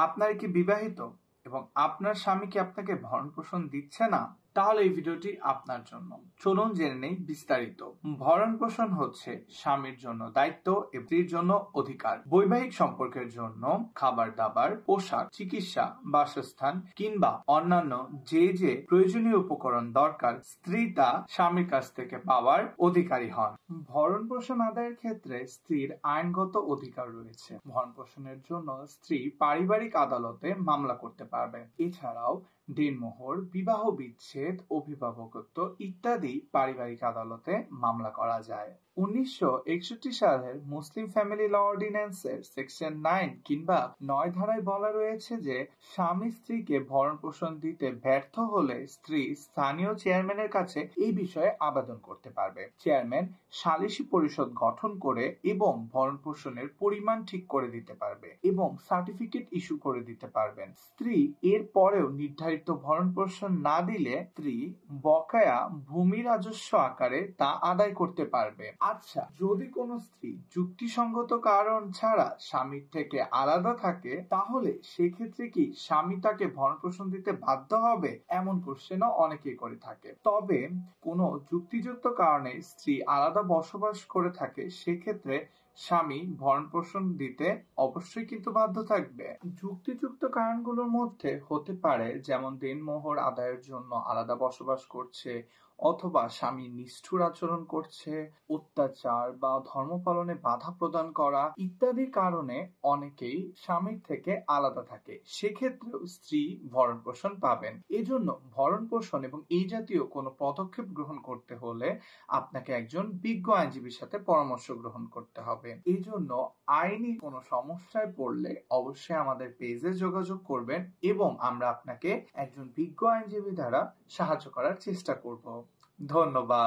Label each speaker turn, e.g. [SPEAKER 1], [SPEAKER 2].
[SPEAKER 1] আপনারা কি বিবাহিত এবং আপনার স্বামী কি আপনাকে ভরণ-পোষণ দিচ্ছে না? তাহলে এই ভিডিওটি আপনার জন্য। চলুন জেনে নেই বিস্তারিত। ভরণ-পোষণ হচ্ছে স্বামীর জন্য দায়িত্ব এবং স্ত্রীর জন্য অধিকার। বৈবাহিক সম্পর্কের জন্য খাবার-দাবার, পোশাক, চিকিৎসা, বাসস্থান কিংবা অন্যান্য যে প্রয়োজনীয় উপকরণ দরকার, স্ত্রী তা স্বামীর কাছ থেকে পাওয়ার অধিকারী হন। ভরণ-পোষণ আদায়ের ক্ষেত্রে স্ত্রীর আইনগত অধিকার রয়েছে। ভরণ-পোষণের জন্য স্ত্রী পারিবারিক আদালতে মামলা করতে পারবে। এছাড়াও দেনমোহর, বিবাহ বিচ্ছেদ, অভিভাবকত্ব ইত্যাদি পারিবারিক আদালতে মামলা করা যায়। 1961 সালের মুসলিম ফ্যামিলি ল অর্ডিন্যান্সের সেকশন 9 কিংবা 9 ধারায় বলা রয়েছে যে স্বামী স্ত্রীকে ভরণ-পোষণ দিতে ব্যর্থ হলে স্ত্রী স্থানীয় চেয়ারম্যানের কাছে এই বিষয়ে আবেদন করতে পারবে। চেয়ারম্যান সালিসি পরিষদ গঠন করে এবং ভরণ-পোষণের পরিমাণ ঠিক করে দিতে পারবে এবং সার্টিফিকেট ইস্যু করে দিতে পারবেন। স্ত্রী এর পরেও নির্ধারিত ভরণ-পোষণ না দিলে স্ত্রী বকেয়া ভূমি রাজস্ব আকারে তা আদায় করতে পারবে। আচ্ছা, যদি কোনো স্ত্রী যুক্তিসঙ্গত কারণ ছাড়া স্বামীর থেকে আলাদা থাকে তাহলে সেক্ষেত্রে কি স্বামী তাকে ভরণ-পোষণ দিতে বাধ্য হবে? এমন কোশ্চেনও অনেকেই করে থাকে। তবে কোনো যুক্তিযুক্ত কারণে স্ত্রী আলাদা বসবাস করে থাকে সেক্ষেত্রে স্বামী ভরণ-পোষণ দিতে অবশ্যই কিন্তু বাধ্য থাকবে। যুক্তিযুক্ত কারণগুলোর মধ্যে হতে পারে যেমন দেনমোহর আদায়ের জন্য আলাদা বসবাস করছে, অথবা স্বামী নিষ্ঠুর আচরণ করছে, অত্যাচার বা ধর্ম পালনে বাধা প্রদান করা ইত্যাদি কারণে অনেকেই স্বামীর থেকে আলাদা থাকে। সেক্ষেত্রেও স্ত্রী ভরণ-পোষণ পাবেন। এজন্য ভরণ-পোষণ এবং এই জাতীয় কোনো পদক্ষেপ গ্রহণ করতে হলে আপনাকে একজন বিজ্ঞ আইনজীবীর সাথে পরামর্শ গ্রহণ করতে হবে। এই জন্য আইনি কোনো সমস্যায় পড়লে অবশ্যই আমাদের পেজে যোগাযোগ করবেন এবং আমরা আপনাকে একজন বিজ্ঞ আইনজীবী দ্বারা সাহায্য করার চেষ্টা করব। ধন্যবাদ।